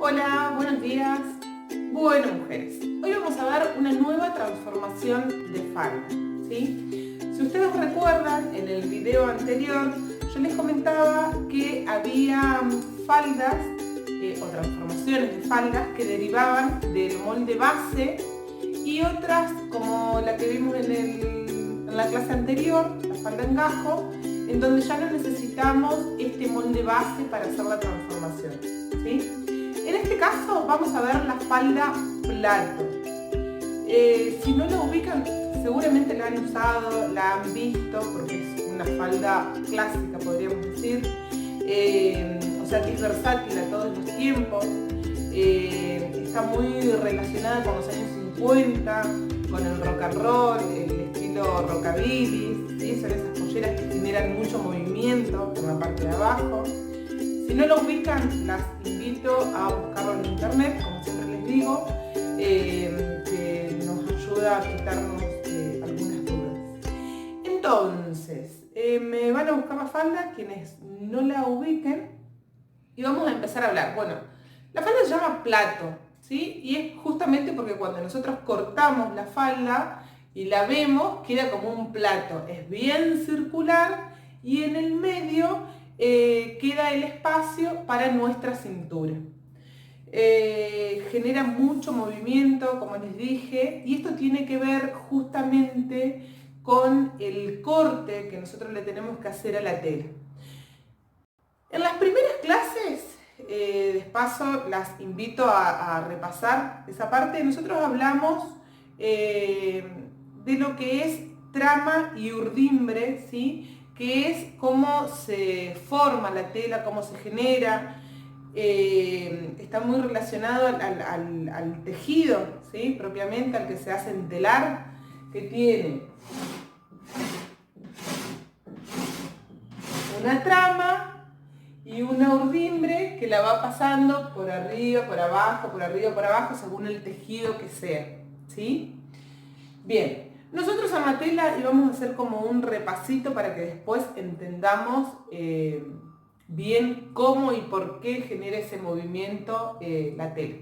Hola, buenos días. Bueno, mujeres, hoy vamos a ver una nueva transformación de falda, ¿sí? Si ustedes recuerdan, en el video anterior yo les comentaba que había faldas o transformaciones de faldas que derivaban del molde base y otras como la que vimos en la clase anterior, la falda en gajo, en donde ya no necesitamos este molde base para hacer la transformación, ¿sí? En este caso vamos a ver la falda plato. Si no la ubican, seguramente la han usado, la han visto, porque es una falda clásica, podríamos decir. O sea que es versátil a todos los tiempos. Está muy relacionada con los años 50, con el rock and roll, el estilo rockabilly, ¿sí? Son esas polleras que generan mucho movimiento en la parte de abajo. Si no lo ubican, las invito a buscarlo en internet, como siempre les digo, que nos ayuda a quitarnos algunas dudas. Entonces, me van a buscar la falda, quienes no la ubiquen, y vamos a empezar a hablar. Bueno, la falda se llama plato, ¿sí? Y es justamente porque cuando nosotros cortamos la falda y la vemos, queda como un plato. Es bien circular y en el medio queda el espacio para nuestra cintura. Genera mucho movimiento, como les dije, y esto tiene que ver justamente con el corte que nosotros le tenemos que hacer a la tela. En las primeras clases, de paso las invito a repasar esa parte. Nosotros hablamos de lo que es trama y urdimbre, ¿sí? Que es cómo se forma la tela, cómo se genera. Está muy relacionado al tejido, ¿sí? Propiamente al que se hace en telar, que tiene una trama y una urdimbre que la va pasando por arriba, por abajo, por arriba, por abajo, según el tejido que sea, ¿sí? Bien, nosotros en la tela íbamos a hacer como un repasito para que después entendamos bien cómo y por qué genera ese movimiento la tela.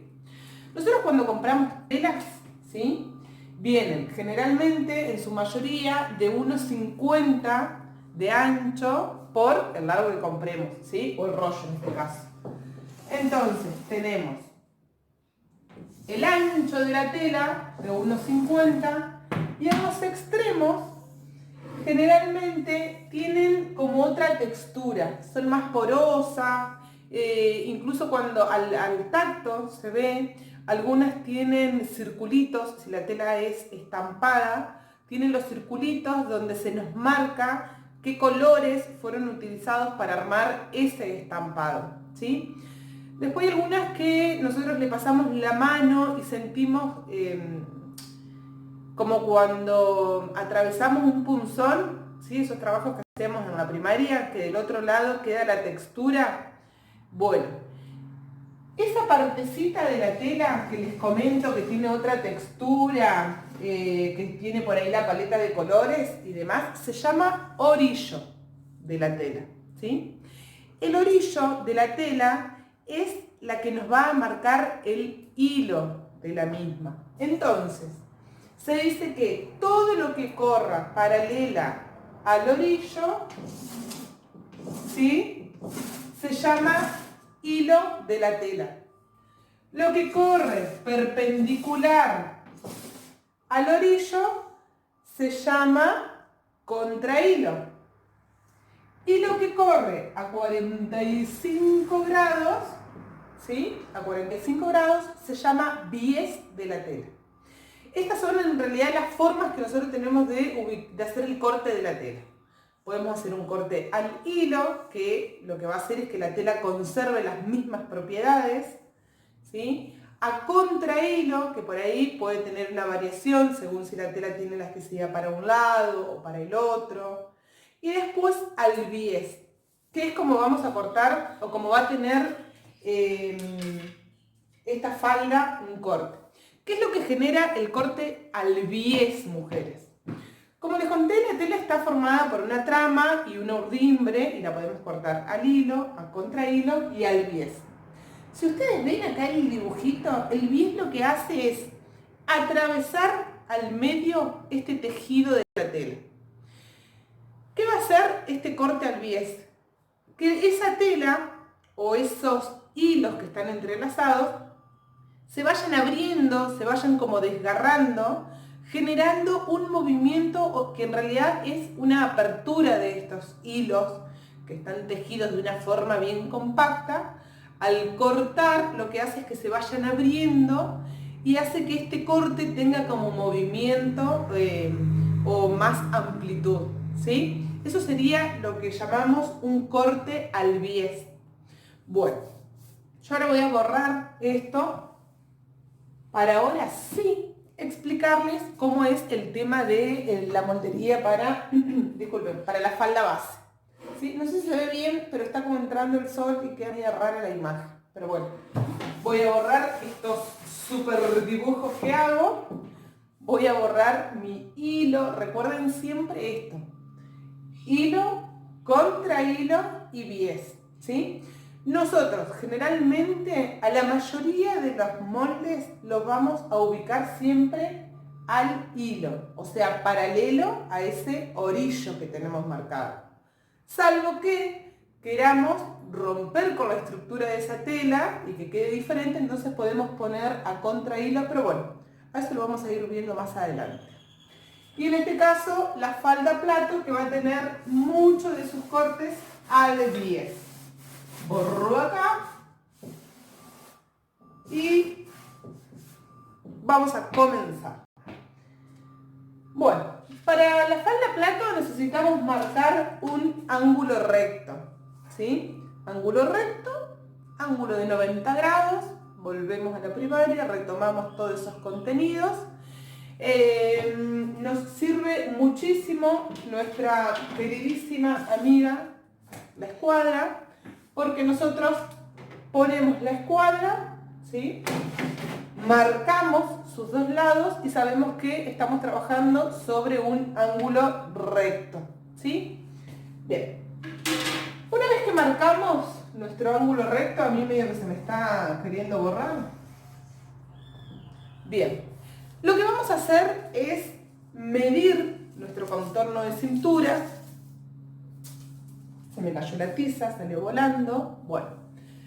Nosotros cuando compramos telas, ¿sí? Vienen generalmente, en su mayoría, de unos 50 de ancho por el largo que compremos, ¿sí? O el rollo en este caso. Entonces, tenemos el ancho de la tela de unos 50 y en los extremos generalmente tienen como otra textura, son más porosas, incluso cuando al tacto se ve, algunas tienen circulitos, si la tela es estampada, tienen los circulitos donde se nos marca qué colores fueron utilizados para armar ese estampado, ¿sí? Después hay algunas que nosotros le pasamos la mano y sentimos como cuando atravesamos un punzón, ¿sí? Esos trabajos que hacemos en la primaria, que del otro lado queda la textura. Bueno, esa partecita de la tela que les comento que tiene otra textura, que tiene por ahí la paleta de colores y demás, se llama orillo de la tela, ¿sí? El orillo de la tela es la que nos va a marcar el hilo de la misma. Entonces, se dice que todo lo que corra paralela al orillo, ¿sí? Se llama hilo de la tela. Lo que corre perpendicular al orillo se llama contrahilo. Y lo que corre a 45 grados, ¿sí? A 45 grados se llama bies de la tela. Estas son en realidad las formas que nosotros tenemos de hacer el corte de la tela. Podemos hacer un corte al hilo, que lo que va a hacer es que la tela conserve las mismas propiedades, ¿sí? A contrahilo, que por ahí puede tener una variación según si la tela tiene elasticidad para un lado o para el otro. Y después al bies, que es como vamos a cortar o como va a tener esta falda un corte. ¿Qué es lo que genera el corte al bies, mujeres? Como les conté, la tela está formada por una trama y una urdimbre y la podemos cortar al hilo, a contrahilo y al bies. Si ustedes ven acá el dibujito, el bies lo que hace es atravesar al medio este tejido de la tela. ¿Qué va a hacer este corte al bies? Que esa tela o esos hilos que están entrelazados se vayan abriendo, se vayan como desgarrando, generando un movimiento que en realidad es una apertura de estos hilos que están tejidos de una forma bien compacta. Al cortar lo que hace es que se vayan abriendo y hace que este corte tenga como movimiento o más amplitud, ¿sí? Eso sería lo que llamamos un corte al bies. Bueno, yo ahora voy a borrar esto para ahora sí explicarles cómo es el tema de la moldería para, disculpen, para la falda base. ¿Sí? No sé si se ve bien, pero está como entrando el sol y queda medio rara la imagen. Pero bueno, voy a borrar estos super dibujos que hago. Voy a borrar mi hilo. Recuerden siempre esto. Hilo, contra hilo y bies. ¿Sí? Nosotros generalmente a la mayoría de los moldes los vamos a ubicar siempre al hilo. O sea, paralelo a ese orillo que tenemos marcado. Salvo que queramos romper con la estructura de esa tela y que quede diferente, entonces podemos poner a contrahilo, pero bueno, a eso lo vamos a ir viendo más adelante. Y en este caso, la falda plato que va a tener muchos de sus cortes al bies. Borro acá y vamos a comenzar. Bueno. Para la falda plato necesitamos marcar un ángulo recto, ¿sí? Ángulo recto, ángulo de 90 grados, volvemos a la primaria, retomamos todos esos contenidos. Nos sirve muchísimo nuestra queridísima amiga, la escuadra, porque nosotros ponemos la escuadra, ¿sí? Marcamos sus dos lados y sabemos que estamos trabajando sobre un ángulo recto, ¿sí? Bien. Una vez que marcamos nuestro ángulo recto, a mí medio que se me está queriendo borrar. Bien. Lo que vamos a hacer es medir nuestro contorno de cintura. Se me cayó la tiza, salió volando. Bueno.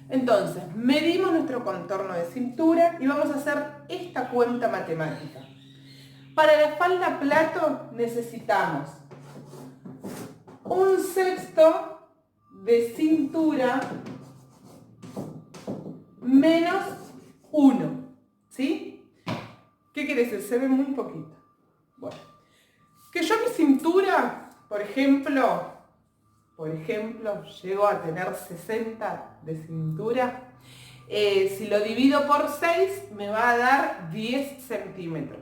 Entonces, medimos nuestro contorno de cintura y vamos a hacer esta cuenta matemática. Para la falda plato necesitamos 1/6 de cintura menos 1, ¿sí? ¿Qué quiere decir? Se ve muy poquito. Bueno, que yo mi cintura, por ejemplo, llego a tener 60 de cintura. Si lo divido por 6, me va a dar 10 centímetros.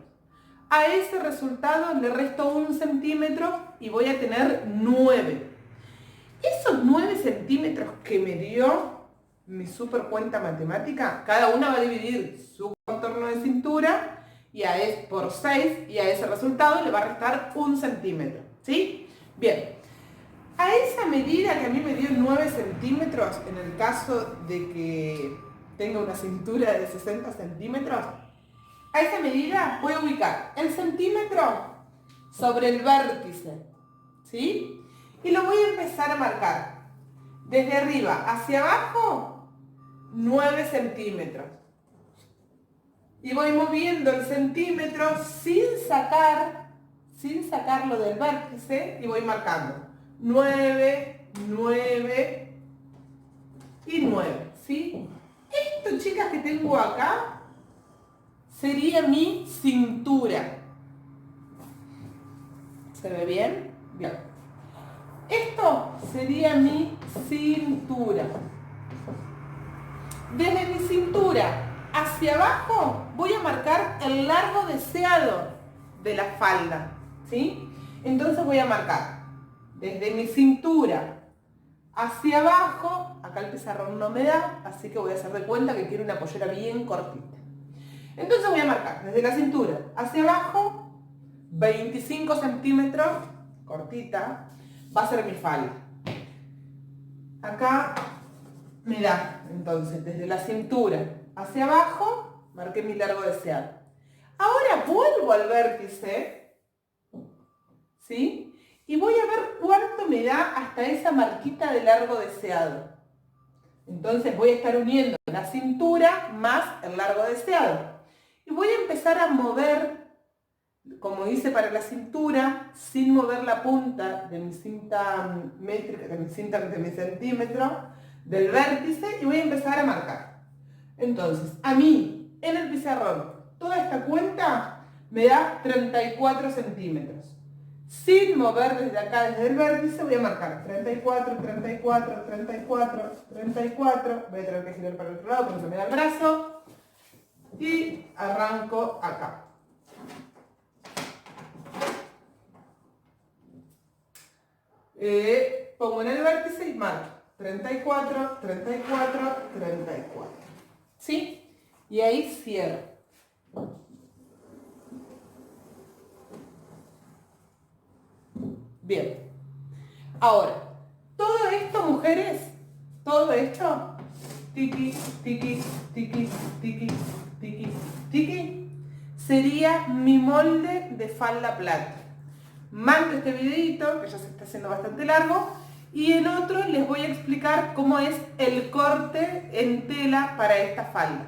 A ese resultado le resto 1 centímetro y voy a tener 9. Esos 9 centímetros que me dio mi super cuenta matemática, cada una va a dividir su contorno de cintura y por 6 y a ese resultado le va a restar 1 centímetro. ¿Sí? Bien. A esa medida que a mí me dio 9 centímetros, en el caso de que tenga una cintura de 60 centímetros, a esa medida voy a ubicar el centímetro sobre el vértice, ¿sí? Y lo voy a empezar a marcar. Desde arriba hacia abajo, 9 centímetros. Y voy moviendo el centímetro sin sacarlo del vértice y voy marcando. 9, 9 y 9, ¿sí? Esto, chicas, que tengo acá sería mi cintura. ¿Se ve bien? Bien. Esto sería mi cintura. Desde mi cintura hacia abajo voy a marcar el largo deseado de la falda, ¿sí? Entonces voy a marcar desde mi cintura hacia abajo, acá el pizarrón no me da, así que voy a hacer de cuenta que quiero una pollera bien cortita. Entonces voy a marcar desde la cintura hacia abajo, 25 centímetros, cortita, va a ser mi falda. Acá me da, entonces, desde la cintura hacia abajo, marqué mi largo deseado. Ahora vuelvo al vértice, ¿sí? Y voy a ver cuánto me da hasta esa marquita de largo deseado. Entonces voy a estar uniendo la cintura más el largo deseado. Y voy a empezar a mover, como hice para la cintura, sin mover la punta de mi cinta métrica, de mi centímetro, del vértice, y voy a empezar a marcar. Entonces, a mí, en el pizarrón, toda esta cuenta me da 34 centímetros. Sin mover desde acá, desde el vértice, voy a marcar 34, 34, 34, 34. Voy a tener que girar para el otro lado porque se me da el brazo. Y arranco acá. Pongo en el vértice y marco 34, 34, 34. ¿Sí? Y ahí cierro. Bien. Ahora, todo esto, mujeres, todo esto, tiki, tiki, tiki, tiki, tiki, tiki, sería mi molde de falda plata. Mando este videito, que ya se está haciendo bastante largo, y en otro les voy a explicar cómo es el corte en tela para esta falda.